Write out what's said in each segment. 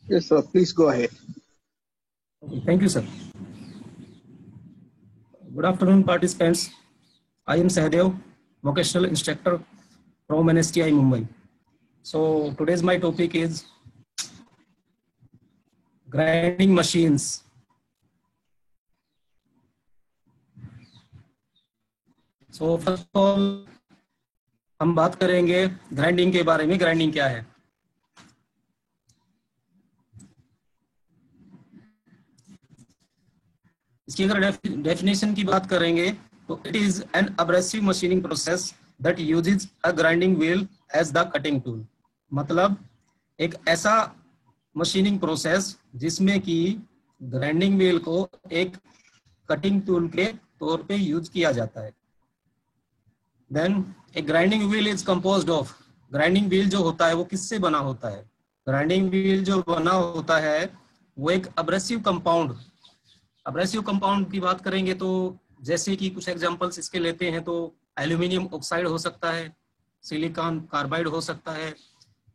Yes, sir. Please go ahead. Okay, thank you, sir. Good afternoon, participants. I am Sahdev, vocational instructor from NSTI Mumbai. So today's my topic is grinding machines. So first of all हम बात करेंगे grinding के बारे में। Grinding क्या है? इसकी अगर डेफिनेशन की बात करेंगे तो it is an abrasive machining process that uses a grinding wheel as the cutting tool. मतलब एक ऐसा मशीनिंग प्रोसेस जिसमें कि ग्राइंडिंग व्हील को एक कटिंग टूल के तौर पे यूज किया जाता है। Then a grinding wheel is composed of, grinding wheel जो होता है वो किससे बना होता है? ग्राइंडिंग व्हील जो बना होता है वो एक अब्रेसिव कंपाउंड, अब्रेसिव कंपाउंड की बात करेंगे तो जैसे कि कुछ एग्जांपल्स इसके लेते हैं तो एल्यूमिनियम ऑक्साइड हो सकता है, सिलिकॉन कार्बाइड हो सकता है,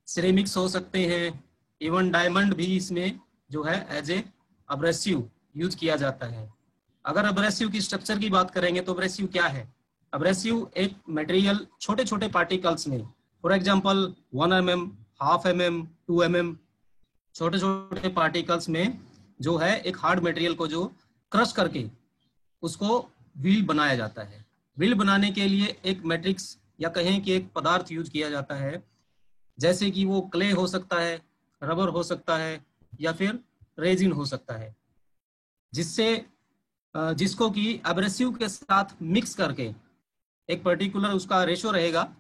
सिरेमिक्स हो सकते हैं, इवन डायमंड भी इसमें जो है एज ए अब्रेसिव यूज किया जाता है। अगर अब्रेसिव की स्ट्रक्चर की बात करेंगे तो अब्रेसिव क्या है? अब्रेसिव एक मटेरियल छोटे छोटे पार्टिकल्स में, for example 1 mm, 1/2 mm, 2 mm छोटे छोटे पार्टिकल्स में जो है एक हार्ड मटेरियल को जो क्रश करके उसको व्हील बनाया जाता है। व्हील बनाने के लिए एक मैट्रिक्स या कहें कि एक पदार्थ यूज किया जाता है, जैसे कि वो क्ले हो सकता है, रबर हो सकता है या फिर रेजिन हो सकता है, जिससे जिसको कि एब्रेसिव के साथ मिक्स करके एक पर्टिकुलर उसका रेशो रहेगा,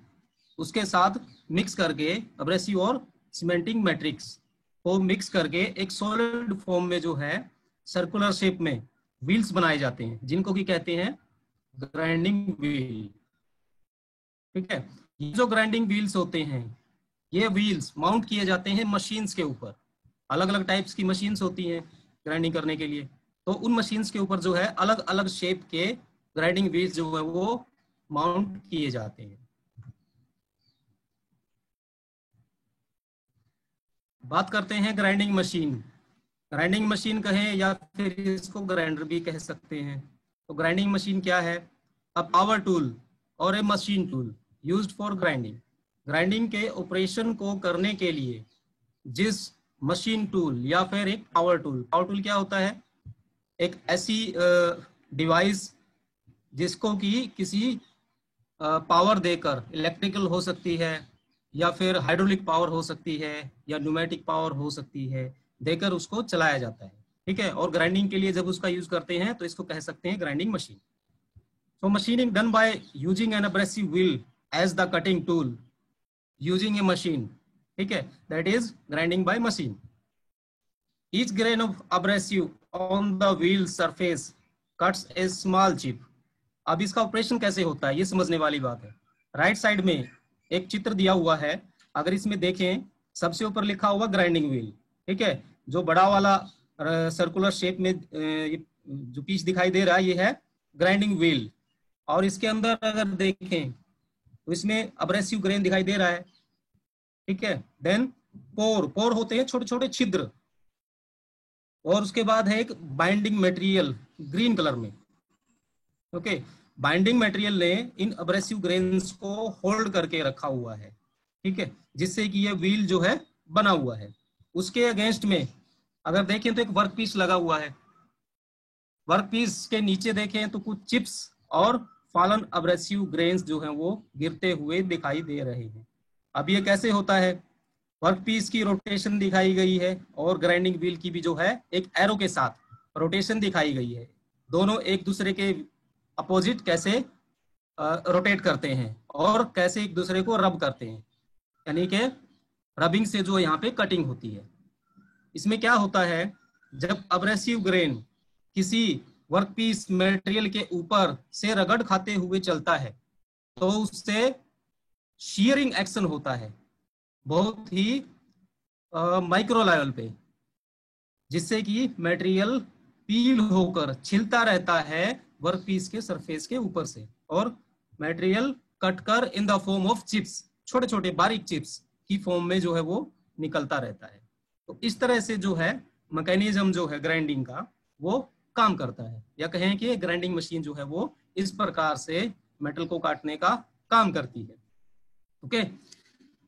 उसके साथ मिक्स करके एब्रेसिव और सीमेंटिंग मैट्रिक्स को मिक्स करके एक सॉलिड फॉर्म में जो है सर्कुलर शेप में व्हील्स बनाए जाते हैं, जिनको कि कहते हैं ग्राइंडिंग व्हील। ठीक है, ये जो ग्राइंडिंग व्हील्स होते हैं ये व्हील्स माउंट किए जाते हैं मशीन्स के ऊपर। अलग अलग टाइप्स की मशीन्स होती हैं ग्राइंडिंग करने के लिए, तो उन मशीन्स के ऊपर जो है अलग अलग शेप के ग्राइंडिंग व्हील्स जो है वो माउंट किए जाते हैं। बात करते हैं ग्राइंडिंग मशीन। ग्राइंडिंग मशीन कहें या फिर इसको ग्राइंडर भी कह सकते हैं। तो ग्राइंडिंग मशीन क्या है? अ पावर टूल और a machine tool used for grinding. Grinding के ऑपरेशन को करने के लिए जिस मशीन टूल या फिर एक पावर टूल, पावर टूल क्या होता है? एक ऐसी डिवाइस जिसको कि किसी पावर देकर, इलेक्ट्रिकल हो सकती है या फिर हाइड्रोलिक पावर हो सकती है या न्यूमेटिक पावर हो सकती है, देकर उसको चलाया जाता है। ठीक है, और ग्राइंडिंग के लिए जब उसका यूज करते हैं तो इसको कह सकते हैं grinding machine. So machining done by using an abrasive wheel as the cutting tool using a machine, ठीक है, that is grinding by machine. Each grain of abrasive on the wheel surface cuts a small chip. अब इसका operation कैसे होता है ये समझने वाली बात है। राइट साइड में एक चित्र दिया हुआ है, अगर इसमें देखें सबसे ऊपर लिखा हुआ ग्राइंडिंग व्हील, ठीक है, जो बड़ा वाला सर्कुलर शेप में ये जो पीस दिखाई दे रहा है ये है ग्राइंडिंग व्हील। और इसके अंदर अगर देखें तो इसमें अब्रेसिव ग्रेन दिखाई दे रहा है। ठीक है, देन पोर, पोर होते हैं छोटे छोटे छिद्र, और उसके बाद है एक बाइंडिंग मटेरियल ग्रीन कलर में। ओके, बाइंडिंग मटेरियल ने इन अब्रेसिव ग्रेन्स को होल्ड करके रखा हुआ है, ठीक है, जिससे कि ये व्हील जो है बना हुआ है। उसके अगेंस्ट में अगर देखें तो एक वर्क पीस लगा हुआ है। वर्क पीस के नीचे देखें तो कुछ चिप्स और फॉलन अब्रेसिव ग्रेन्स जो हैं वो गिरते हुए दिखाई दे रहे हैं। अब ये कैसे होता है? वर्क पीस की रोटेशन दिखाई गई है और ग्राइंडिंग व्हील की भी जो है एक एरो के साथ रोटेशन दिखाई गई है। दोनों एक दूसरे के अपोजिट कैसे रोटेट करते हैं और कैसे एक दूसरे को रब करते हैं, यानी कि रबिंग से जो यहाँ पे कटिंग होती है। इसमें क्या होता है, जब अब्रेसिव ग्रेन किसी वर्कपीस मटेरियल के ऊपर से रगड़ खाते हुए चलता है तो उससे शीयरिंग एक्शन होता है बहुत ही माइक्रो लेवल पे, जिससे कि मटेरियल पील होकर छिलता रहता है वर्कपीस के सरफेस के ऊपर से, और मटेरियल कटकर in the form of chips, छोटे छोटे बारीक चिप्स की फॉर्म में जो है वो निकलता रहता है। तो इस तरह से जो है मैकेनिज्म जो है ग्राइंडिंग का वो काम करता है, या कहें कि ग्राइंडिंग मशीन जो है वो इस प्रकार से मेटल को काटने का काम करती है। ओके,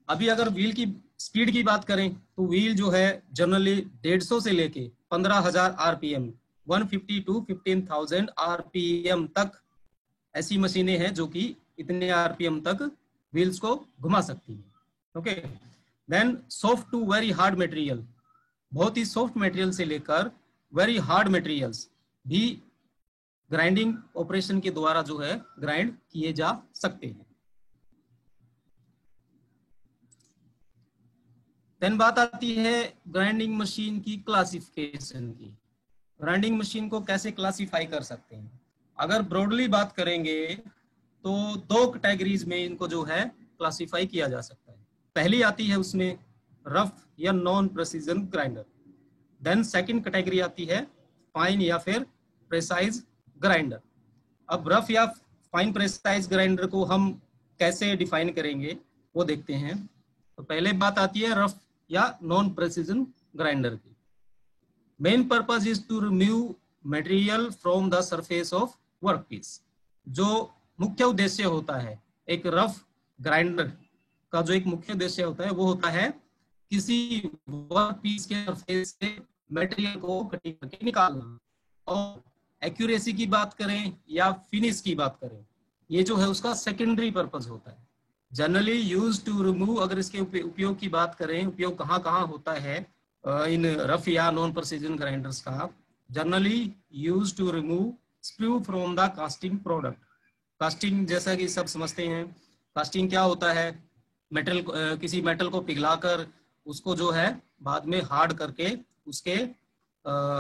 अभी अगर व्हील की स्पीड की बात करें तो व्हील जो है जनरली 150 से लेके 15,000 आरपीएम, 150 टू 15,000 आरपीएम तक ऐसी मशीनें हैं जो कि इतने आरपीएम तक व्हील्स को घुमा सकती है। Okay, then soft to very hard material, बहुत ही सॉफ्ट मटेरियल से लेकर वेरी हार्ड मटेरियल्स भी ग्राइंडिंग ऑपरेशन के द्वारा जो है ग्राइंड किए जा सकते हैं। देन बात आती है ग्राइंडिंग मशीन की क्लासिफिकेशन की। ग्राइंडिंग मशीन को कैसे क्लासिफाई कर सकते हैं? अगर ब्रॉडली बात करेंगे तो 2 कैटेगरीज में इनको जो है क्लासिफाई किया जा सकता है। पहली आती है उसमें रफ या non precision grinder. Then second category आती है फाइन या फिर प्रेसाइज ग्राइंडर। अब रफ या फाइन प्रेसाइज ग्राइंडर को हम कैसे डिफाइन करेंगे वो देखते हैं। तो पहले बात आती है रफ या नॉन प्रेसिजन ग्राइंडर की। Main purpose is to remove material from the surface of workpiece. जो मुख्य उद्देश्य होता है एक रफ ग्राइंडर का, जो एक मुख्य उद्देश्य होता है वो होता है किसी वर्कपीस के सरफेस से मटेरियल को कटिंग करके निकालना। और एक्यूरेसी की बात करें या फिनिश की बात करें, ये जो है उसका सेकेंडरी पर्पज होता है। जनरली यूज टू रिमूव, अगर इसके उपयोग की बात करें, उपयोग कहाँ कहाँ होता है इन रफ या नॉन प्रेसिजन ग्राइंडर्स का, generally use to remove screw from the casting product. Casting जैसा कि सब समझते हैं, कास्टिंग क्या होता है? मेटल, किसी मेटल को पिघलाकर उसको जो है बाद में हार्ड करके उसके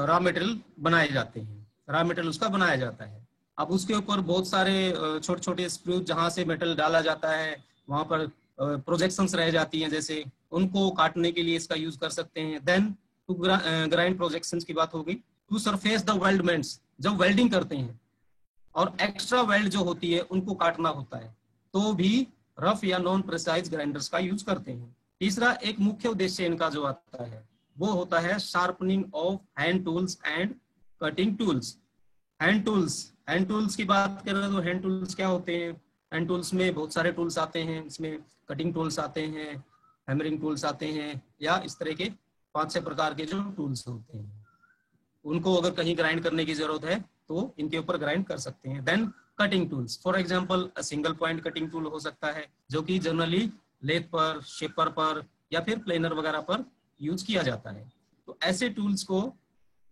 रॉ मटेरियल बनाए जाते हैं, रॉ मटेरियल उसका बनाया जाता है। अब उसके ऊपर बहुत सारे छोटे छोटे स्क्रू जहाँ से मेटल डाला जाता है वहां पर प्रोजेक्शंस रह जाती हैं, जैसे उनको काटने के लिए इसका यूज कर सकते हैं। देन टू ग्राइंड प्रोजेक्शंस की बात होगी। टू सरफेस द वेल्डमेंट्स, जब वेल्डिंग करते हैं और एक्स्ट्रा वेल्ड जो होती है उनको काटना होता है तो भी रफ या नॉन प्रिसाइज ग्राइंडर्स का यूज करते हैं। तीसरा एक मुख्य उद्देश्य इनका जो आता है वो होता है sharpening of hand tools and cutting tools. Hand tools की बात करें तो हैंड टूल्स क्या होते हैं? हैंड टूल्स में बहुत सारे टूल्स आते हैं, इसमें कटिंग टूल्स आते हैं, हैमरिंग टूल्स आते हैं, या इस तरह के 5-6 प्रकार के जो टूल्स होते हैं उनको अगर कहीं ग्राइंड करने की जरूरत है तो इनके ऊपर ग्राइंड कर सकते हैं। Then cutting tools, for example single point cutting tool हो सकता है जो कि जनरली लेथ पर, शेपर पर या फिर प्लेनर वगैरह पर यूज किया जाता है। तो ऐसे टूल्स को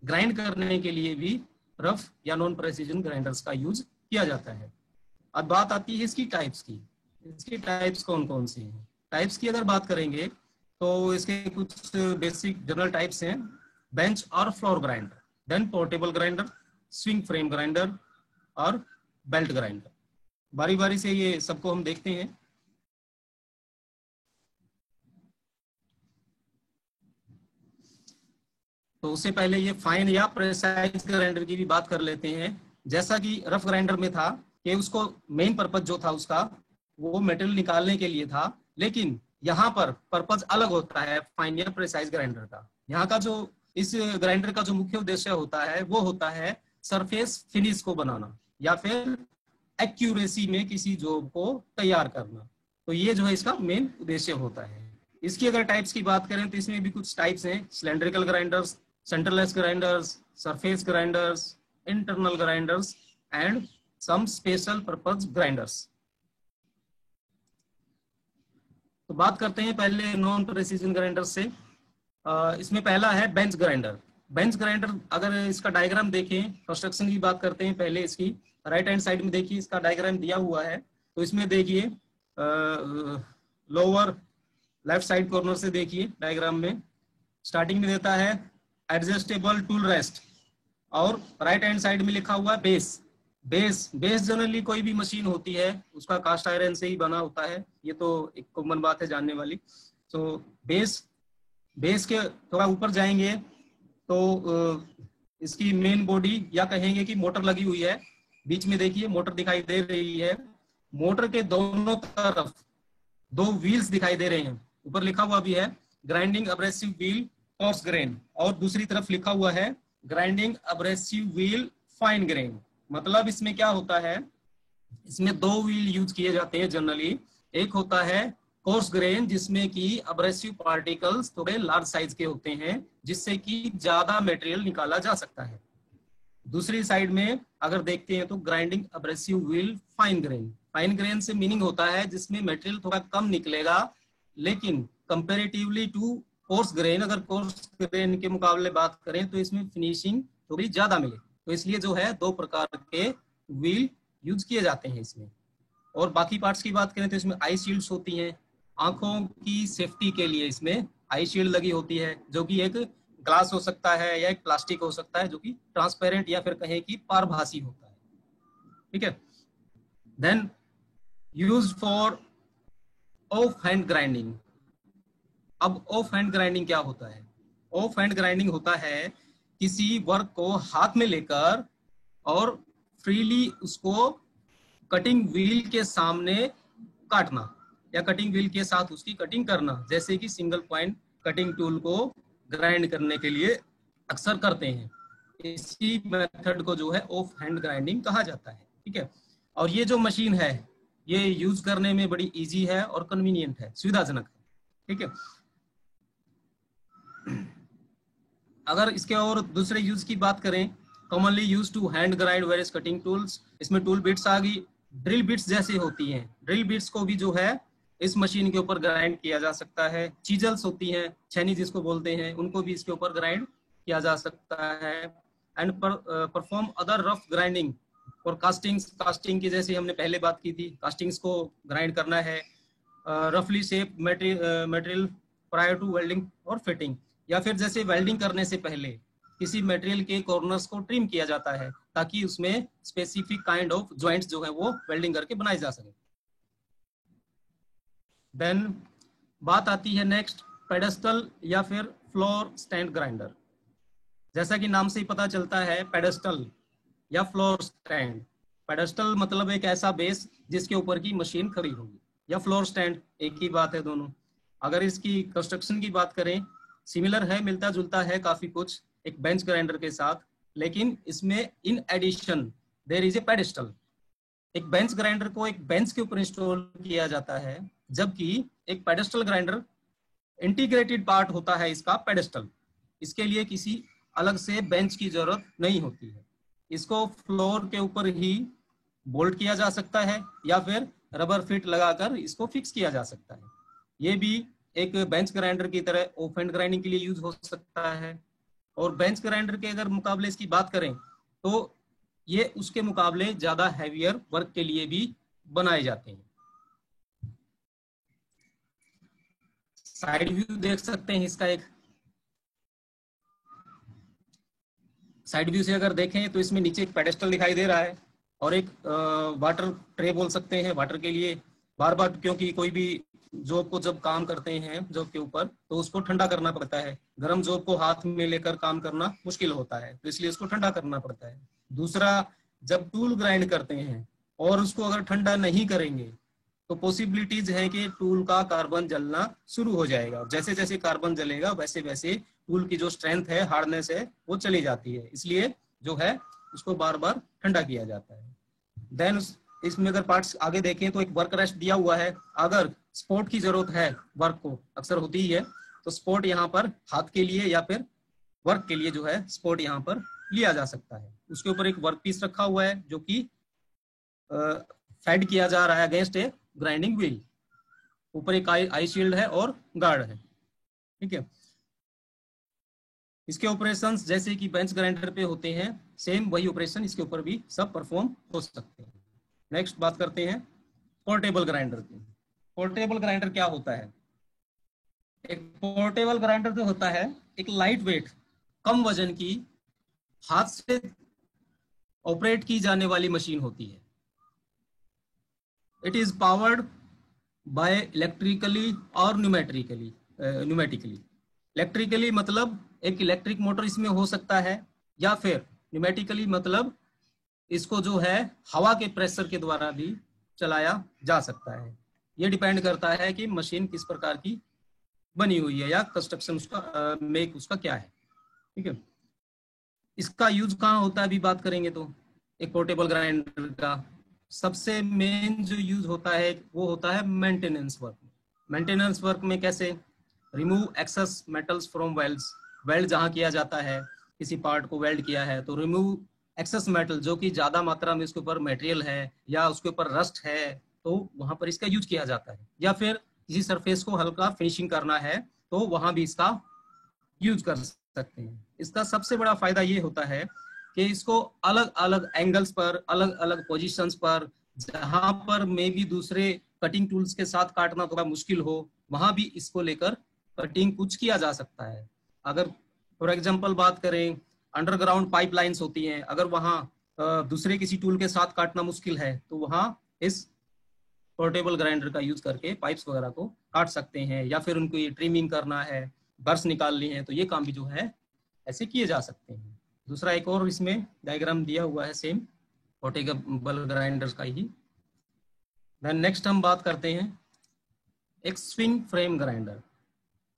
ग्राइंड करने के लिए भी रफ या नॉन प्रेसिजन ग्राइंडर्स का यूज किया जाता है। अब बात आती है इसकी टाइप्स की। इसकी टाइप्स कौन कौन सी हैं? टाइप्स की अगर बात करेंगे तो इसके कुछ बेसिक जनरल टाइप्स हैं। बेंच और floor grinder, then portable grinder, swing frame grinder और बेल्ट ग्राइंडर। बारी बारी से ये सबको हम देखते हैं। तो उससे पहले ये फाइन या प्रेसाइज ग्राइंडर की भी बात कर लेते हैं। जैसा कि रफ ग्राइंडर में था कि उसको मेन पर्पज जो था उसका वो मेटेरियल निकालने के लिए था, लेकिन यहाँ पर पर्पज अलग होता है फाइन या प्रेसाइज ग्राइंडर का। यहाँ का जो इस ग्राइंडर का जो मुख्य उद्देश्य होता है वो होता है सरफेस फिनिश को बनाना या फिर एक्यूरेसी में किसी जॉब को तैयार करना। तो ये जो है इसका मेन उद्देश्य होता है। इसकी अगर टाइप्स की बात करें तो इसमें भी कुछ टाइप्स हैं। Cylindrical grinders, centreless grinders, surface grinders, internal grinders and some special purpose grinders. तो बात करते हैं पहले नॉन प्रेसिजन ग्राइंडर से। इसमें पहला है बेंच ग्राइंडर। बेंच ग्राइंडर अगर इसका डायग्राम देखें, कंस्ट्रक्शन की बात करते हैं पहले इसकी। राइट हैंड साइड में देखिए इसका डायग्राम दिया हुआ है। तो इसमें देखिए लोअर लेफ्ट साइड कॉर्नर से देखिए डायग्राम में स्टार्टिंग में देता है एडजस्टेबल टूल रेस्ट और राइट हैंड साइड में लिखा हुआ है बेस। बेस जनरली कोई भी मशीन होती है उसका कास्ट आयरन से ही बना होता है, ये तो एक कॉमन बात है जानने वाली। तो बेस के थोड़ा ऊपर जाएंगे तो इसकी मेन बॉडी या कहेंगे कि मोटर लगी हुई है। बीच में देखिए मोटर दिखाई दे रही है। मोटर के दोनों तरफ 2 व्हील्स दिखाई दे रहे हैं। ऊपर लिखा हुआ भी है grinding abrasive wheel coarse grain, और दूसरी तरफ लिखा हुआ है grinding abrasive wheel fine grain. मतलब इसमें क्या होता है, इसमें दो व्हील यूज किए जाते हैं जनरली। एक होता है कोर्स ग्रेन जिसमें कि अब्रेसिव पार्टिकल्स थोड़े लार्ज साइज के होते हैं जिससे कि ज्यादा मटेरियल निकाला जा सकता है। दूसरी साइड में अगर देखते हैं तो grinding abrasive wheel fine grain. Fine grain से मीनिंग होता है जिसमें मटेरियल थोड़ा कम निकलेगा, लेकिन कंपेरेटिवली टू कोर्स ग्रेन, अगर कोर्स ग्रेन के मुकाबले बात करें तो इसमें फिनिशिंग थोड़ी ज्यादा मिले। तो इसलिए जो है दो प्रकार के व्हील यूज किए जाते हैं इसमें। और बाकी पार्ट्स की बात करें तो इसमें आई शील्ड्स होती हैं, आंखों की सेफ्टी के लिए इसमें आई शील्ड लगी होती है, जो कि एक ग्लास हो सकता है या एक प्लास्टिक हो सकता है जो कि ट्रांसपेरेंट या फिर कहें कि पारभासी होता है। ठीक है। Then use for off hand grinding. अब ऑफ हैंड ग्राइंडिंग क्या होता है? ऑफ हैंड ग्राइंडिंग होता है किसी वर्क को हाथ में लेकर और फ्रीली उसको कटिंग व्हील के सामने काटना या कटिंग व्हील के साथ उसकी कटिंग करना, जैसे कि सिंगल पॉइंट कटिंग टूल को ग्राइंड करने के लिए अक्सर करते हैं। इसी मेथड को जो है ऑफ हैंड ग्राइंडिंग कहा जाता है। ठीक है। और ये जो मशीन है ये यूज करने में बड़ी इजी है और कन्वीनियंट है, सुविधाजनक है। ठीक है। अगर इसके और दूसरे यूज की बात करें, commonly use to hand grind various cutting tools, इसमें टूल बिट्स आ गई, ड्रिल बिट्स जैसे होती हैं। ड्रिल बिट्स को भी जो है इस मशीन के ऊपर ग्राइंड किया जा सकता है। चीजल्स होती हैं, छेनी जिसको बोलते हैं, उनको भी इसके ऊपर ग्राइंड किया जा सकता है। And perform other rough grinding और कास्टिंग्स, कास्टिंग की जैसे हमने पहले बात की थी, कास्टिंग्स को ग्राइंड करना है। रफली shape material prior to welding और फिटिंग, या फिर जैसे वेल्डिंग करने से पहले किसी मटेरियल के कॉर्नर्स को ट्रिम किया जाता है ताकि उसमें स्पेसिफिक काइंड ऑफ जॉइंट्स जो है वो वेल्डिंग करके बनाए जा सके। देन बात आती है नेक्स्ट पेडेस्टल या फिर फ्लोर स्टैंड ग्राइंडर। जैसा कि नाम से ही पता चलता है पेडेस्टल या फ्लोर स्टैंड। पेडेस्टल मतलब एक ऐसा बेस जिसके ऊपर की मशीन खड़ी होगी, या फ्लोर स्टैंड, एक ही बात है दोनों। अगर इसकी कंस्ट्रक्शन की बात करें, सिमिलर है, मिलता जुलता है काफी कुछ एक बेंच ग्राइंडर के साथ, लेकिन इसमें in addition there is a pedestal. एक बेंच ग्राइंडर को एक बेंच के ऊपर इंस्टॉल किया जाता है, जबकि एक पेडेस्टल ग्राइंडर इंटीग्रेटेड पार्ट होता है इसका पेडेस्टल। इसके लिए किसी अलग से बेंच की जरूरत नहीं होती है। इसको फ्लोर के ऊपर ही बोल्ट किया जा सकता है या फिर रबर फिट लगाकर इसको फिक्स किया जा सकता है। ये भी एक बेंच ग्राइंडर की तरह ऑफ हैंड ग्राइंडिंग के लिए यूज हो सकता है। और बेंच ग्राइंडर के अगर मुकाबले इसकी बात करें तो ये उसके मुकाबले ज्यादा हैवियर वर्क के लिए भी बनाए जाते हैं। साइड व्यू देख सकते हैं इसका। एक साइड व्यू से अगर देखें तो इसमें नीचे एक पेडेस्टल दिखाई दे रहा है और एक वाटर ट्रे बोल सकते हैं वाटर के लिए। बार बार क्योंकि कोई भी जॉब को जब काम करते हैं जॉब के ऊपर तो उसको ठंडा करना पड़ता है। गर्म जॉब को हाथ में लेकर काम करना मुश्किल होता है, तो इसलिए उसको ठंडा करना पड़ता है। दूसरा, जब टूल ग्राइंड करते हैं और उसको अगर ठंडा नहीं करेंगे तो पॉसिबिलिटीज है कि टूल का कार्बन जलना शुरू हो जाएगा। जैसे जैसे कार्बन जलेगा वैसे वैसे टूल की जो स्ट्रेंथ है, हार्डनेस है, वो चली जाती है। इसलिए जो है उसको बार बार ठंडा किया जाता है। देन इसमें अगर पार्ट्स आगे देखें तो एक वर्क रेस्ट दिया हुआ है। अगर सपोर्ट की जरूरत है, वर्क को अक्सर होती ही है, तो सपोर्ट यहाँ पर हाथ के लिए या फिर वर्क के लिए जो है सपोर्ट यहाँ पर लिया जा सकता है। उसके ऊपर एक वर्क पीस रखा हुआ है जो कि फेड किया जा रहा है अगेंस्ट ए ग्राइंडिंग व्हील। ऊपर एक आई शील्ड है और गार्ड है। ठीक है। इसके ऑपरेशंस जैसे कि बेंच ग्राइंडर पे होते हैं, सेम वही ऑपरेशन इसके ऊपर भी सब परफॉर्म हो सकते हैं। नेक्स्ट बात करते हैं पोर्टेबल ग्राइंडर की। पोर्टेबल ग्राइंडर क्या होता है? एक पोर्टेबल ग्राइंडर जो होता है एक लाइट वेट, कम वजन की, हाथ से ऑपरेट की जाने वाली मशीन होती है। It is powered by electrically और न्यूमेटिकली। इलेक्ट्रिकली मतलब एक इलेक्ट्रिक मोटर इसमें हो सकता है, या फिर न्यूमेटिकली मतलब इसको जो है हवा के प्रेशर के द्वारा भी चलाया जा सकता है। ये डिपेंड करता है कि मशीन किस प्रकार की बनी हुई है या कंस्ट्रक्शन उसका मेक उसका क्या है। ठीक है, इसका यूज कहाँ होता है अभी बात करेंगे तो एक पोर्टेबल ग्राइंडर का सबसे मेन जो यूज होता है वो होता है मेंटेनेंस वर्क। मेंटेनेंस वर्क में कैसे, remove excess metals from welds, weld जहाँ किया जाता है किसी पार्ट को वेल्ड किया है तो रिमूव एक्सेस मेटल जो कि ज्यादा मात्रा में उसके ऊपर मटेरियल है या उसके ऊपर रस्ट है तो वहां पर इसका यूज किया जाता है। या फिर किसी सरफेस को हल्का फिनिशिंग करना है तो वहां भी इसका यूज कर सकते हैं। इसका सबसे बड़ा फायदा ये होता है कि इसको अलग अलग एंगल्स पर अलग अलग पोजीशंस पर जहां पर मे भी दूसरे कटिंग टूल्स के साथ काटना थोड़ा मुश्किल हो वहां भी इसको लेकर कटिंग कुछ किया जा सकता है। अगर फॉर एग्जांपल बात करें अंडरग्राउंड पाइपलाइंस होती हैं, अगर वहां दूसरे किसी टूल के साथ काटना मुश्किल है तो वहां इस पोर्टेबल ग्राइंडर का यूज करके पाइप्स वगैरह को काट सकते हैं। या फिर उनको ये ट्रिमिंग करना है, बर्स निकालनी है तो ये काम भी जो है ऐसे किए जा सकते हैं। दूसरा एक और इसमें डायग्राम दिया हुआ है सेम पोर्टेबल ग्राइंडर्स का ही। देन नेक्स्ट हम बात करते हैं एक स्विंग फ्रेम ग्राइंडर।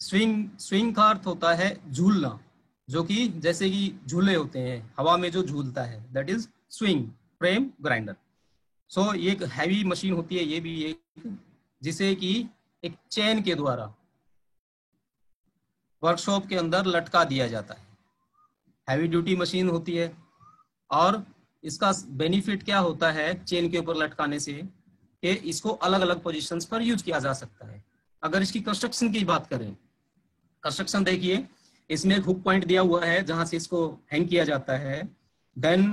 स्विंग का अर्थ होता है झूलना, जो कि जैसे कि झूले होते हैं हवा में जो झूलता है that is swing frame grinder. So ये एक हैवी मशीन होती है, ये भी एक जिसे कि एक चेन के द्वारा वर्कशॉप के अंदर लटका दिया जाता है। हैवी ड्यूटी मशीन होती है और इसका बेनिफिट क्या होता है चेन के ऊपर लटकाने से कि इसको अलग अलग पोजीशंस पर यूज किया जा सकता है। अगर इसकी कंस्ट्रक्शन की बात करें, कंस्ट्रक्शन देखिए इसमें एक हुक पॉइंट दिया हुआ है जहां से इसको हैंग किया जाता है। देन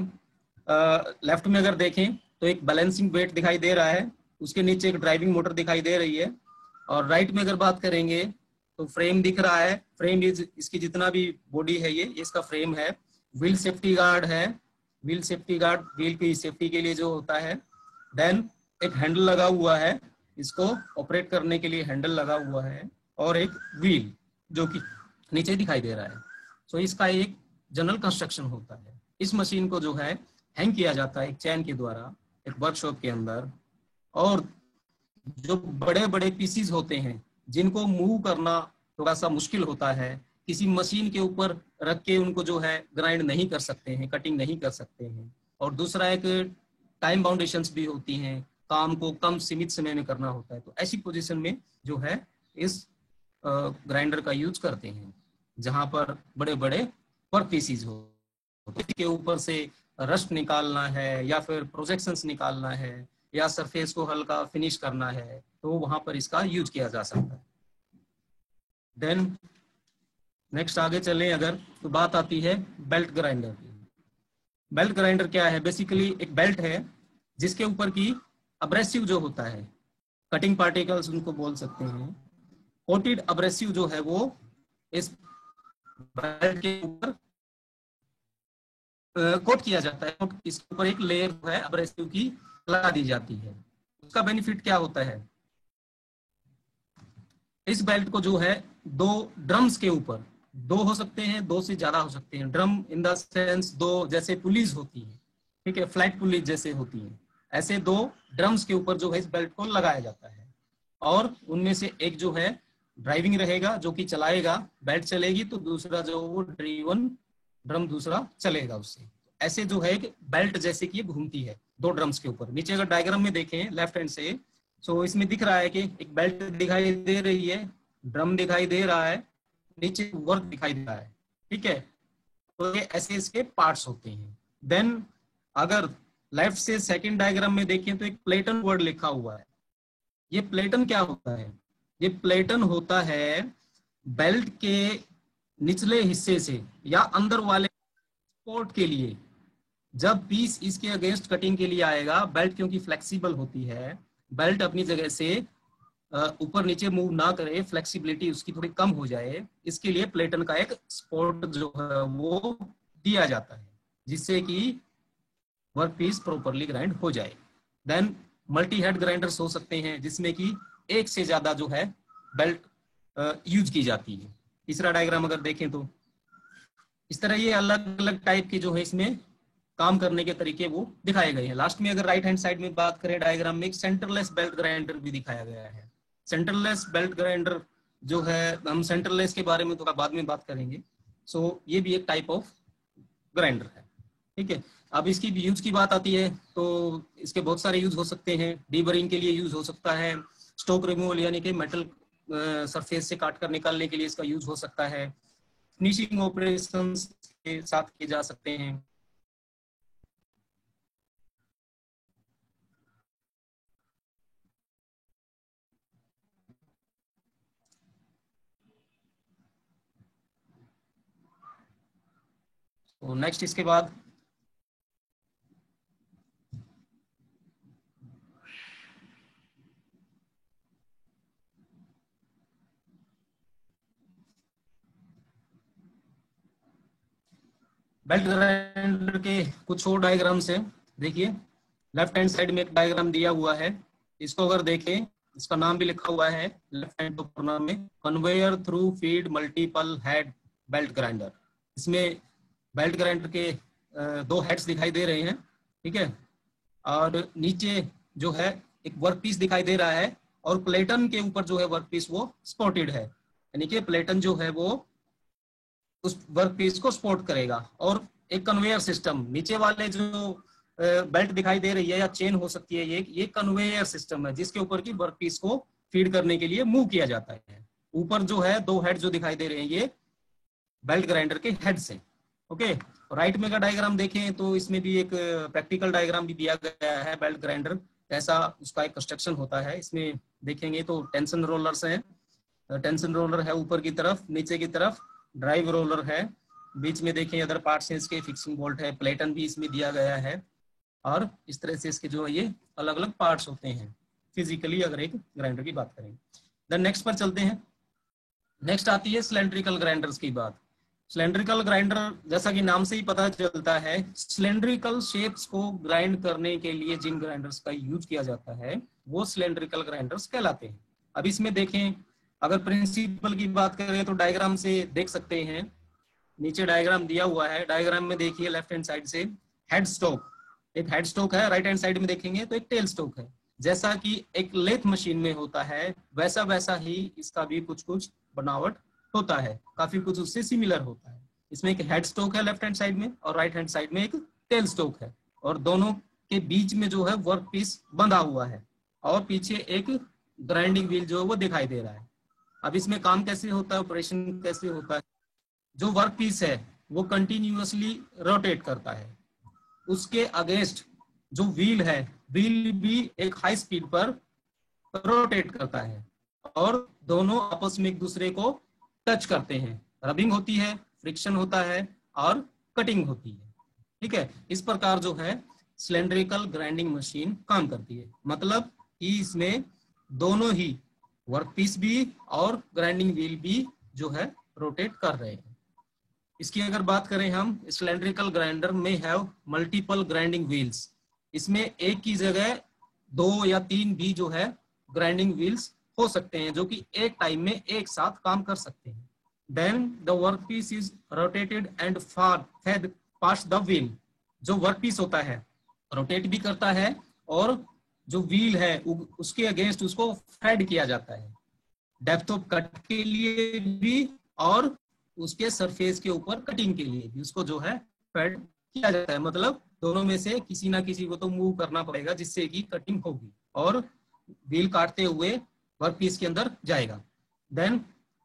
लेफ्ट में अगर देखें तो एक बैलेंसिंग वेट दिखाई दे रहा है, उसके नीचे एक ड्राइविंग मोटर दिखाई दे रही है। और राइट में अगर बात करेंगे तो फ्रेम दिख रहा है, फ्रेम इसकी जितना भी बॉडी है ये इसका फ्रेम है। व्हील सेफ्टी गार्ड है, व्हील सेफ्टी गार्ड व्हील की सेफ्टी के लिए जो होता है। देन एक हैंडल लगा हुआ है, इसको ऑपरेट करने के लिए हैंडल लगा हुआ है और एक व्हील जो कि नीचे दिखाई दे रहा है। सो इसका एक जनरल कंस्ट्रक्शन होता है। इस मशीन को जो है हैंग किया जाता है एक चैन के द्वारा एक वर्कशॉप के अंदर। और जो बड़े बड़े पीसीज होते हैं जिनको मूव करना थोड़ा सा मुश्किल होता है, किसी मशीन के ऊपर रख के उनको जो है ग्राइंड नहीं कर सकते हैं, कटिंग नहीं कर सकते हैं। और दूसरा एक टाइम बाउंडेशंस भी होती हैं, काम को कम सीमित समय में करना होता है। तो ऐसी पोजीशन में जो है इस ग्राइंडर का यूज करते हैं जहां पर बड़े बड़े वर्क पीसीज हो, के ऊपर से रस्ट निकालना है या फिर प्रोजेक्शंस निकालना है या सरफेस को हल्का फिनिश करना है तो वहां पर इसका यूज किया जा सकता है। देन नेक्स्ट आगे चलें अगर तो बात आती है बेल्ट ग्राइंडर की। बेल्ट ग्राइंडर क्या है, बेसिकली एक बेल्ट है जिसके ऊपर की अब्रेसिव जो होता है, कटिंग पार्टिकल्स उनको बोल सकते हैं, कोटेड अब्रेसिव जो है वो इस बेल्ट के ऊपर कोट किया जाता है। इसके ऊपर एक लेयर जो है अब्रेसिव की लगा दी जाती है। उसका बेनिफिट क्या होता है, इस बेल्ट को जो है दो ड्रम्स के ऊपर, दो हो सकते हैं दो से ज्यादा हो सकते हैं, ड्रम इन द सेंस दो जैसे पुलीज होती है, ठीक है, फ्लैट पुलीज जैसे होती है, ऐसे दो ड्रम्स के ऊपर जो है इस बेल्ट को लगाया जाता है। और उनमें से एक जो है ड्राइविंग रहेगा जो कि चलाएगा, बेल्ट चलेगी तो दूसरा जो वो ड्रीवन ड्रम दूसरा चलेगा उससे। ऐसे जो है एक बेल्ट जैसे कि घूमती है दो ड्रम्स के ऊपर। नीचे अगर डायग्राम में देखें लेफ्ट हैंड से, सो इसमें दिख रहा है कि एक बेल्ट दिखाई दे रही है, ड्रम दिखाई दे रहा है, नीचे वर्क दिखाई दे रहा है, ठीक है। तो ये ऐसे इसके पार्ट्स होते हैं। देन अगर लेफ्ट से सेकंड डायग्राम में देखें तो एक प्लेटन वर्ड लिखा हुआ है। ये प्लेटन क्या होता है, ये प्लेटन होता है बेल्ट के निचले हिस्से से या अंदर वाले सपोर्ट के लिए। जब पीस इसके अगेंस्ट कटिंग के लिए आएगा, बेल्ट क्योंकि फ्लेक्सिबल होती है, बेल्ट अपनी जगह से ऊपर नीचे मूव ना करे, फ्लेक्सिबिलिटी उसकी थोड़ी कम हो जाए, इसके लिए प्लेटन का एक सपोर्ट जो है वो दिया जाता है जिससे कि वर्क पीस प्रॉपरली ग्राइंड हो जाए। देन मल्टी हेड ग्राइंडर्स हो सकते हैं जिसमें कि एक से ज्यादा जो है बेल्ट यूज की जाती है। तीसरा डायग्राम अगर देखें तो इस तरह ये अलग अलग टाइप के जो है इसमें काम करने के तरीके वो दिखाए गए हैं। लास्ट में अगर राइट हैंड साइड में बात करें डायग्राम में, एक सेंटरलेस बेल्ट ग्राइंडर भी दिखाया गया है। सेंटरलेस बेल्ट ग्राइंडर जो है हम सेंटरलेस के बारे में थोड़ा बाद में बात करेंगे। सो ये भी एक टाइप ऑफ ग्राइंडर है, ठीक है। अब इसकी यूज की बात आती है तो इसके बहुत सारे यूज हो सकते हैं। डीबरिंग के लिए यूज हो सकता है, स्टोक रिमूवल यानी कि मेटल सरफेस से काट कर निकालने के लिए इसका यूज हो सकता है, फिनिशिंग ऑपरेशंस के साथ किए जा सकते हैं। तो नेक्स्ट इसके बाद बेल्ट ग्राइंडर के कुछ और डायग्राम्स हैं। देखिए लेफ्ट हैंड साइड में एक डायग्राम दिया हुआ है, इसको अगर देखें इसका नाम भी लिखा हुआ है लेफ्ट हैंड कॉर्नर में, conveyor through feed multiple head belt grinder. इसमें बेल्ट ग्राइंडर के दो हेड्स दिखाई दे रहे हैं, ठीक है। और नीचे जो है एक वर्क पीस दिखाई दे रहा है और प्लेटन के ऊपर जो है वर्क पीस वो स्पॉटेड है, यानी कि प्लेटन जो है वो उस वर्क पीस को सपोर्ट करेगा। और एक कन्वेयर सिस्टम नीचे वाले जो बेल्ट दिखाई दे रही है या चेन हो सकती है, ये कन्वेयर सिस्टम है जिसके ऊपर की वर्क पीस को फीड करने के लिए मूव किया जाता है। ऊपर जो है दो हेड जो दिखाई दे रहे हैं ये बेल्ट ग्राइंडर के हेड से, ओके। राइट में का डायग्राम देखें तो इसमें भी एक प्रैक्टिकल डायग्राम भी दिया गया है बेल्ट ग्राइंडर कैसा उसका एक कंस्ट्रक्शन होता है। इसमें देखेंगे तो टेंशन रोलर्स हैं, टेंशन रोलर है ऊपर की तरफ, नीचे की तरफ ड्राइव रोलर है, बीच में देखें अदर पार्ट्स हैं इसके, फिक्सिंग बोल्ट है, प्लेटन भी इसमें दिया गया है। और इस तरह से इसके जो है ये अलग अलग पार्ट्स होते हैं फिजिकली अगर एक ग्राइंडर की बात करें। देन नेक्स्ट पर चलते हैं। नेक्स्ट आती है सिलेंड्रिकल ग्राइंडर्स की बात। सिलेंड्रिकल ग्राइंडर जैसा कि नाम से ही पता चलता है, सिलेंड्रिकल शेप्स को ग्राइंड करने के लिए जिन ग्राइंडर्स का यूज किया जाता है वो सिलेंड्रिकल ग्राइंडर्स कहलाते हैं। अब इसमें देखें अगर प्रिंसिपल की बात करें तो डायग्राम से देख सकते हैं, नीचे डायग्राम दिया हुआ है। डायग्राम में देखिए लेफ्ट हैंड साइड से हेड स्टोक, एक हेड स्टोक है, राइट हैंड साइड में देखेंगे तो एक टेल स्टोक है। जैसा कि एक लेथ मशीन में होता है वैसा वैसा ही इसका भी कुछ कुछ बनावट होता है, काफी कुछ उससे सिमिलर होता है। इसमें एक हेड स्टोक है लेफ्ट हैंड साइड में और राइट हैंड साइड में एक टेल स्टोक है, और दोनों के बीच में जो है वर्क पीस बंधा हुआ है और पीछे एक ग्राइंडिंग व्हील जो है वो दिखाई दे रहा है। अब इसमें काम कैसे होता है, ऑपरेशन कैसे होता है, जो वर्क पीस है वो कंटिन्यूअसली रोटेट करता है, उसके अगेंस्ट जो व्हील है व्हील भी एक हाई स्पीड पर रोटेट करता है और दोनों आपस में एक दूसरे को टच करते हैं, रबिंग होती है, फ्रिक्शन होता है और कटिंग होती है, ठीक है। इस प्रकार जो है सिलेंड्रिकल ग्राइंडिंग मशीन काम करती है, मतलब कि इसमें दोनों ही वर्क पीस भी और ग्राइंडिंग व्हील भी जो है रोटेट कर रहे हैं। इसकी अगर बात करें हम, सिलेंड्रिकल ग्राइंडर में हैव मल्टीपल ग्राइंडिंग व्हील्स, इसमें एक की जगह 2 या 3 भी जो है ग्राइंडिंग व्हील्स हो सकते हैं जो कि एक टाइम में एक साथ काम कर सकते हैं। Then the work piece is rotated and fed past the wheel, जो वर्क पीस होता है रोटेट भी करता है और जो व्हील है उसके अगेंस्ट उसको फेड किया जाता है, डेप्थ ऑफ कट के लिए भी और उसके सरफेस के ऊपर कटिंग के लिए भी उसको जो है फेड किया जाता है। मतलब दोनों में से किसी ना किसी को तो मूव करना पड़ेगा जिससे कि कटिंग होगी और व्हील काटते हुए वर्क पीस के अंदर जाएगा। Then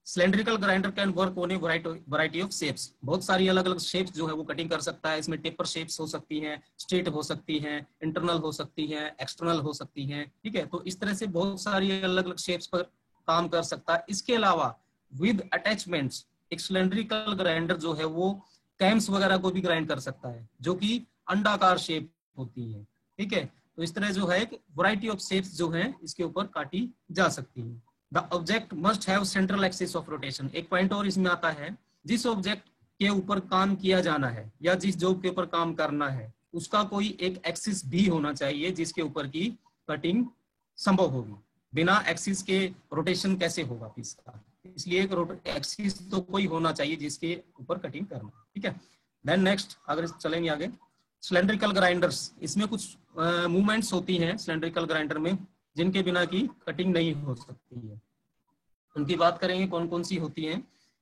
cylindrical grinder can work on a variety of shapes, बहुत सारी अलग अलग शेप्स जो है वो कटिंग कर सकता है। इसमें टेपर शेप्स हो सकती हैं, स्ट्रेट हो सकती हैं, इंटरनल हो सकती हैं, एक्सटर्नल हो सकती हैं, ठीक है। तो इस तरह से बहुत सारी अलग अलग शेप्स पर काम कर सकता है। इसके अलावा विद अटैचमेंट्स एक सिलेंड्रिकल ग्राइंडर जो है वो कैम्स वगैरह को भी ग्राइंड कर सकता है जो कि अंडाकार शेप होती है, ठीक है। तो इस तरह जो है एक वैरायटी ऑफ शेप्स जो है इसके ऊपर काटी जा सकती है। The object must have central axis of rotation, एक पॉइंट और इसमें आता है, जिस ऑब्जेक्ट के ऊपर काम किया जाना है या जिस जॉब के ऊपर काम करना है उसका कोई एक एक्सिस भी होना चाहिए जिसके ऊपर की कटिंग संभव होगी। बिना एक्सिस के रोटेशन कैसे होगा पीस का, इसलिए एक एक्सिस तो कोई होना चाहिए जिसके ऊपर कटिंग करना, ठीक है। देन नेक्स्ट अगर चलेंगे आगे, सिलेंड्रिकल ग्राइंडर्स, इसमें कुछ मूवमेंट्स होती हैं सिलेंड्रिकल ग्राइंडर में जिनके बिना की कटिंग नहीं हो सकती है। उनकी बात करेंगे कौन कौन सी होती हैं।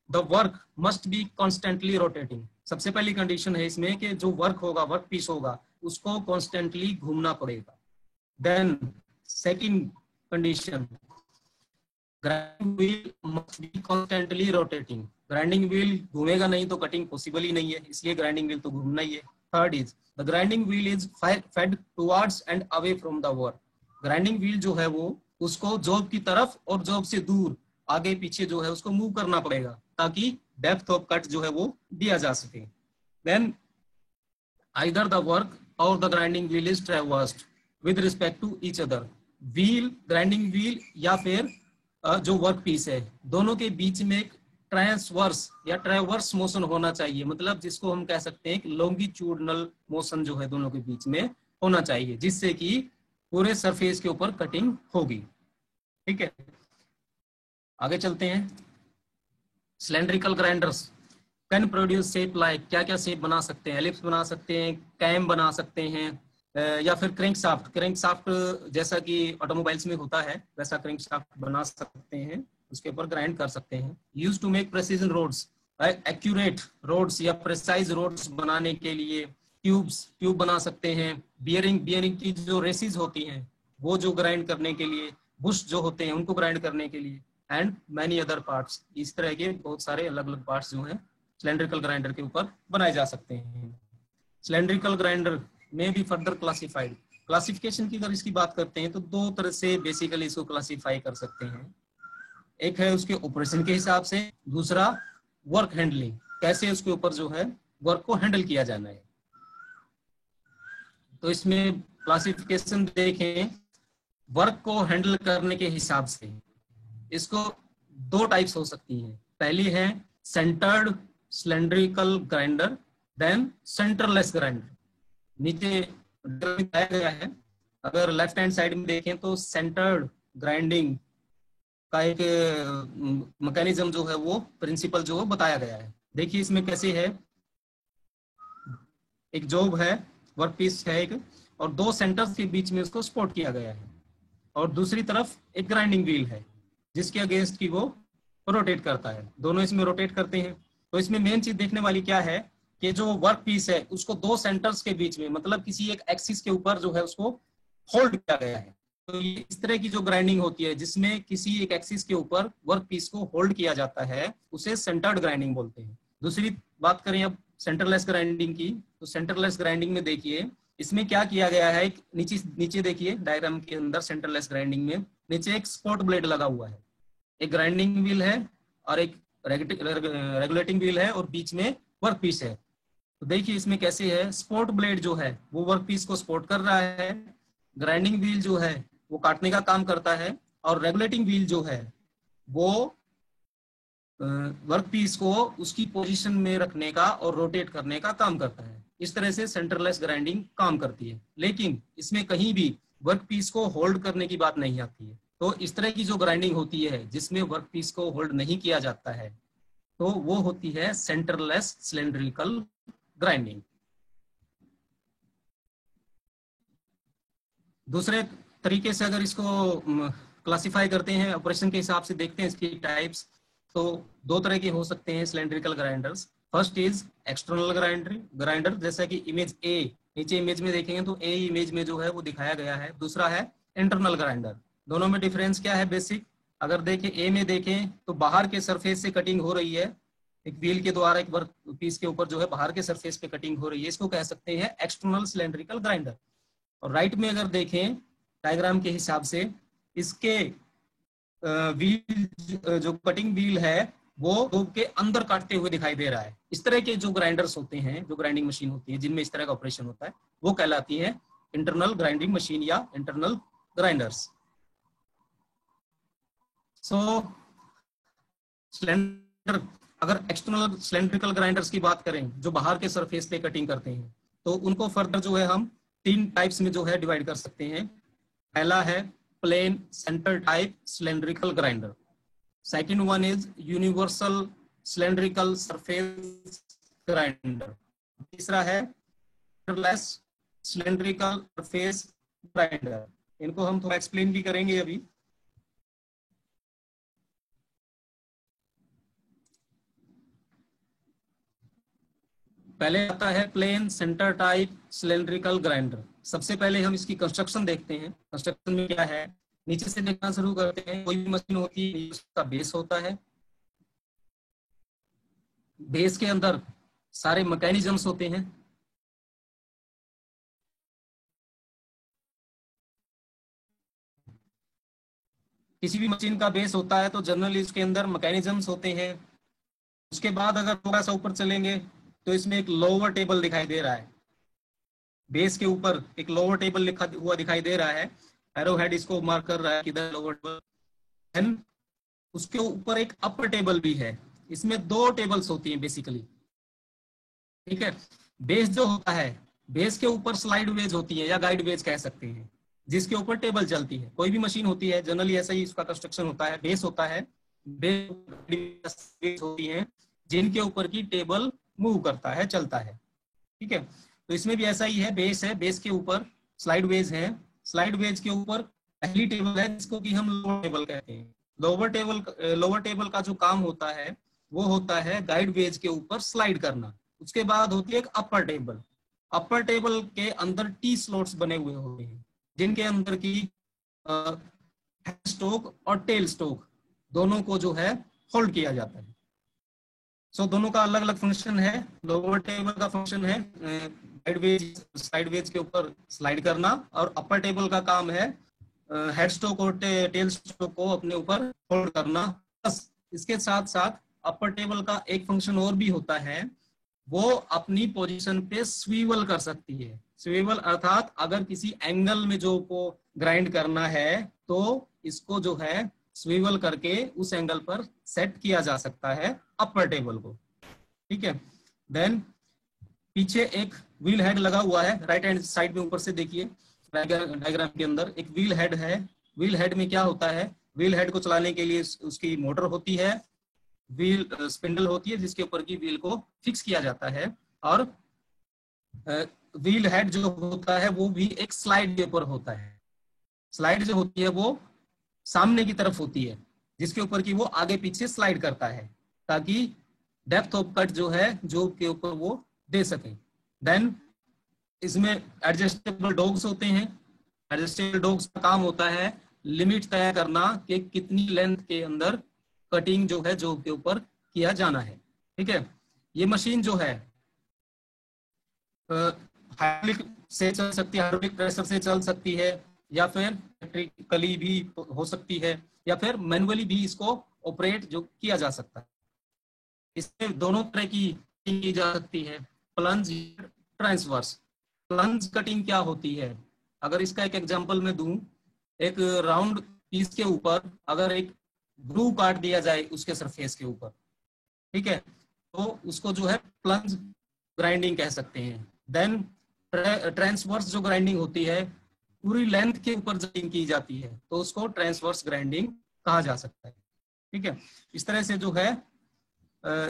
The work must be constantly rotating, सबसे पहली कंडीशन है इसमें कि जो वर्क होगा, वर्क पीस होगा, उसको कॉन्स्टेंटली घूमना पड़ेगा। Then second condition, grinding wheel must be constantly rotating, grinding wheel घूमेगा नहीं तो कटिंग पॉसिबल ही नहीं है, इसलिए ग्राइंडिंग व्हील तो घूमना ही है। Third is the grinding wheel is fed towards and away from the work, grinding wheel जो है वो उसको जॉब की तरफ और जॉब से दूर, आगे पीछे जो है उसको मूव करना पड़ेगा ताकि डेप्थ ऑफ कट जो है वो दिया जा सके। देन आइदर द वर्क और the grinding wheel is traversed with respect to each other, wheel, grinding wheel या फिर जो वर्क पीस है, दोनों के बीच में एक ट्रांसवर्स या ट्रैवर्स मोशन होना चाहिए, मतलब जिसको हम कह सकते हैं कि लॉन्गिट्यूडनल मोशन जो है दोनों के बीच में होना चाहिए, जिससे कि पूरे सरफेस के ऊपर कटिंग होगी। ठीक है, आगे चलते हैं। Cylindrical grinders can produce shape like, क्या क्या शेप बना सकते हैं, एलिप्स बना सकते हैं, कैम बना सकते हैं, या फिर क्रैंक शाफ्ट, क्रैंक शाफ्ट जैसा कि ऑटोमोबाइल्स में होता है वैसा क्रैंक शाफ्ट बना सकते हैं, उसके ऊपर ग्राइंड कर सकते हैं। Use to make precision rods, accurate rods या प्रिसाइज रोड्स बनाने के लिए ट्यूब बना सकते हैं। बियरिंग की जो रेसिस होती हैं वो जो ग्राइंड करने के लिए, बुश जो होते हैं उनको ग्राइंड करने के लिए, एंड मैनी अदर पार्ट्स, इस तरह के बहुत सारे अलग अलग पार्ट्स जो हैं सिलेंड्रिकल ग्राइंडर के ऊपर बनाए जा सकते हैं। सिलेंड्रिकल ग्राइंडर में भी फर्दर क्लासिफाइड, क्लासिफिकेशन की अगर इसकी बात करते हैं तो दो तरह से बेसिकली इसको क्लासिफाई कर सकते हैं। एक है उसके ऑपरेशन के हिसाब से, दूसरा वर्क हैंडलिंग, कैसे उसके ऊपर जो है वर्क को हैंडल किया जाना है। तो इसमें क्लासिफिकेशन देखें, वर्क को हैंडल करने के हिसाब से इसको दो टाइप्स हो सकती हैं। पहली है centred cylindrical grinder, then centreless grinder. नीचे बताया गया है, अगर लेफ्ट हैंड साइड में देखें तो सेंटर्ड ग्राइंडिंग का एक मैकेनिज्म जो है वो प्रिंसिपल जो बताया गया है। देखिए इसमें कैसे है, एक जॉब है, वर्क पीस है एक, और दो सेंटर्स के बीच में उसको सपोर्ट किया गया है, और दूसरी तरफ एक ग्राइंडिंग व्हील है जिसके अगेंस्ट की वो रोटेट करता है, दोनों इसमें रोटेट करते हैं। तो इसमें मेन चीज देखने वाली क्या है कि जो वर्क पीस है उसको दो सेंटर्स के बीच में, मतलब किसी एक एक्सिस के ऊपर जो है उसको होल्ड किया गया है। तो ये इस तरह की जो ग्राइंडिंग होती है जिसमें किसी एक एक्सिस के ऊपर वर्क पीस को होल्ड किया जाता है, उसे सेंटर्ड ग्राइंडिंग बोलते हैं। दूसरी बात करें अब सेंटरलेस ग्राइंडिंग की, तो सेंटरलेस ग्राइंडिंग में देखिए इसमें क्या किया गया है, नीचे देखिए डायग्राम के अंदर सेंटरलेस ग्राइंडिंग में नीचे एक स्पोर्ट ब्लेड लगा हुआ है, एक ग्राइंडिंग व्हील है और एक रेगुलेटिंग व्हील है, और बीच में वर्क पीस है। तो देखिए इसमें कैसे है, स्पोर्ट ब्लेड जो है वो वर्क पीस को सपोर्ट कर रहा है, ग्राइंडिंग व्हील जो है वो काटने का काम करता है, और रेगुलेटिंग व्हील जो है वो वर्क पीस को उसकी पोजीशन में रखने का और रोटेट करने का काम करता है। इस तरह से सेंटरलेस ग्राइंडिंग काम करती है, लेकिन इसमें कहीं भी वर्क पीस को होल्ड करने की बात नहीं आती है। तो इस तरह की जो ग्राइंडिंग होती है जिसमें वर्क पीस को होल्ड नहीं किया जाता है, तो वो होती है सेंटरलेस सिलेंड्रिकल ग्राइंडिंग। दूसरे तरीके से अगर इसको क्लासिफाई करते हैं, ऑपरेशन के हिसाब से देखते हैं इसकी टाइप्स, तो दो तरह के हो सकते हैं cylindrical grinders. First is external grinder, जैसा कि इमेज ए, नीचे इमेज में देखेंगे तो ए इमेज में जो है वो दिखाया गया है। दूसरा है इंटरनल ग्राइंडर। दोनों में डिफरेंस क्या है बेसिक, अगर देखें ए में देखें तो बाहर के सरफेस से कटिंग हो रही है, एक व्हील के द्वारा एक वर्क पीस के ऊपर जो है बाहर के सरफेस पे कटिंग हो रही है, इसको कह सकते हैं एक्सटर्नल सिलेंड्रिकल ग्राइंडर। और राइट में अगर देखें डायग्राम के हिसाब से, इसके व्हील जो कटिंग व्हील है वो ट्यूब के अंदर काटते हुए दिखाई दे रहा है। इस तरह के जो ग्राइंडर्स होते हैं, जो ग्राइंडिंग मशीन होती है जिनमें इस तरह का ऑपरेशन होता है, वो कहलाती है इंटरनल ग्राइंडिंग मशीन या इंटरनल ग्राइंडर्स। सो सिलेंडर, अगर एक्सटर्नल सिलेंड्रिकल ग्राइंडर्स की बात करें जो बाहर के सरफेस पे कटिंग करते हैं, तो उनको फर्दर जो है हम तीन टाइप्स में जो है डिवाइड कर सकते हैं। पहला है plain centre type cylindrical grinder, second one is universal cylindrical surface grinder, तीसरा है लेस सिलेंड्रिकल सरफेस ग्राइंडर। इनको हम थोड़ा एक्सप्लेन भी करेंगे अभी। पहले आता है plain centre type cylindrical grinder. सबसे पहले हम इसकी कंस्ट्रक्शन देखते हैं। कंस्ट्रक्शन में क्या है, नीचे से देखना शुरू करते हैं। कोई भी मशीन होती है, उसका बेस होता है। बेस के अंदर सारे मैकेनिज्म्स होते हैं। किसी भी मशीन का बेस होता है तो जनरली इसके अंदर मैकेनिज्म्स होते हैं। उसके बाद अगर थोड़ा सा ऊपर चलेंगे तो इसमें एक लोअर टेबल दिखाई दे रहा है। बेस के ऊपर एक लोअर टेबल लिखा हुआ दिखाई दे रहा है। एरो हेड इसको मार्क कर रहा है किधर लोअर टेबल। देन उसके ऊपर एक अपर टेबल भी है। इसमें दो टेबल्स होती हैं बेसिकली, ठीक है। बेस जो होता है, बेस के ऊपर स्लाइड वेज होती है या गाइड वेज कह सकते हैं, जिसके ऊपर टेबल चलती है। कोई भी मशीन होती है जनरली ऐसा ही इसका कंस्ट्रक्शन होता है। बेस होता है, बेस होती है जिनके ऊपर की टेबल मूव करता है, चलता है, ठीक है। तो इसमें भी ऐसा ही है, बेस है, बेस के ऊपर स्लाइड वेज है, स्लाइड वेज के ऊपर पहली टेबल है जिसको कि हम लोअर टेबल कहते हैं। लोअर टेबल का जो काम होता है वो होता है गाइड वेज के ऊपर स्लाइड करना। उसके बाद होती है एक अपर टेबल। अपर टेबल के अंदर टी स्लॉट्स बने हुए होते हैं जिनके अंदर की हेड स्टोक और टेल स्टोक दोनों को जो है होल्ड किया जाता है। सो दोनों का अलग अलग फंक्शन है। लोअर टेबल का फंक्शन है गाइड वेज साइड वेज के ऊपर स्लाइड करना, और अपर टेबल का काम है हेड स्टोक और टेल स्टोक को अपने ऊपर होल्ड करना। बस इसके साथ साथ अपर टेबल का एक फंक्शन और भी होता है, वो अपनी पोजीशन पे स्वीवल कर सकती है। स्वीवल अर्थात अगर किसी एंगल में जो को ग्राइंड करना है तो इसको जो है स्वीवल करके उस एंगल पर सेट किया जा सकता है अपर टेबल को, ठीक है। देन पीछे एक व्हील हेड लगा हुआ है, राइट हैंड साइड में ऊपर से देखिए डायग्राम के अंदर एक व्हील हेड है। व्हील हेड में क्या होता है, व्हील हेड को चलाने के लिए उसकी मोटर होती है, व्हील स्पिंडल होती है जिसके ऊपर की व्हील को फिक्स किया जाता है, और व्हील हेड जो होता है वो भी एक स्लाइड के ऊपर होता है। स्लाइड जो होती है वो सामने की तरफ होती है जिसके ऊपर की वो आगे पीछे स्लाइड करता है ताकि डेप्थ ऑफ कट जो है जो के ऊपर वो दे सके। देन इसमें एडजस्टेबल डॉग्स होते हैं। एडजस्टेबल डॉग्स का काम होता है लिमिट तय करना कि कितनी लेंथ के अंदर कटिंग जो है जो के ऊपर किया जाना है, ठीक है। ये मशीन जो है हाइड्रोलिक से चल सकती है, हाइड्रोलिक प्रेशर से चल सकती है, या फिर इलेक्ट्रिकली भी हो सकती है, या फिर मैनुअली भी इसको ऑपरेट जो किया जा सकता है। इसमें दोनों तरह की जा सकती है, प्लंज, ट्रांसवर्स। प्लंज कटिंग क्या होती है, अगर इसका एक एग्जांपल मैं दूं, एक राउंड पीस के ऊपर अगर एक ग्रूव काट दिया जाए उसके सरफेस के ऊपर, ठीक है, तो उसको जो है प्लंज ग्राइंडिंग कह सकते हैं। देन ट्रांसवर्स जो ग्राइंडिंग होती है पूरी लेंथ के ऊपर ग्राइंडिंग की जाती है तो उसको ट्रांसवर्स ग्राइंडिंग कहा जा सकता है, ठीक है। इस तरह से जो है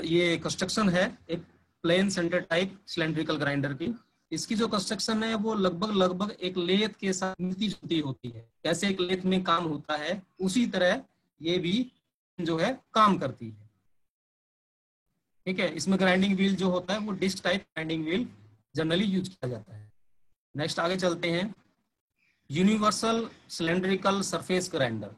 ये कंस्ट्रक्शन है एक plain centre type cylindrical grinder की। इसकी जो कंस्ट्रक्शन है वो लगभग एक लेथ के साथ मिलती जुलती होती है। कैसे एक लेथ में काम होता है उसी तरह ये भी जो है काम करती है, ठीक है। इसमें ग्राइंडिंग व्हील जो होता है वो disc type grinding wheel generally use किया जाता है। नेक्स्ट आगे चलते हैं, यूनिवर्सल सिलेंड्रिकल सरफेस ग्राइंडर।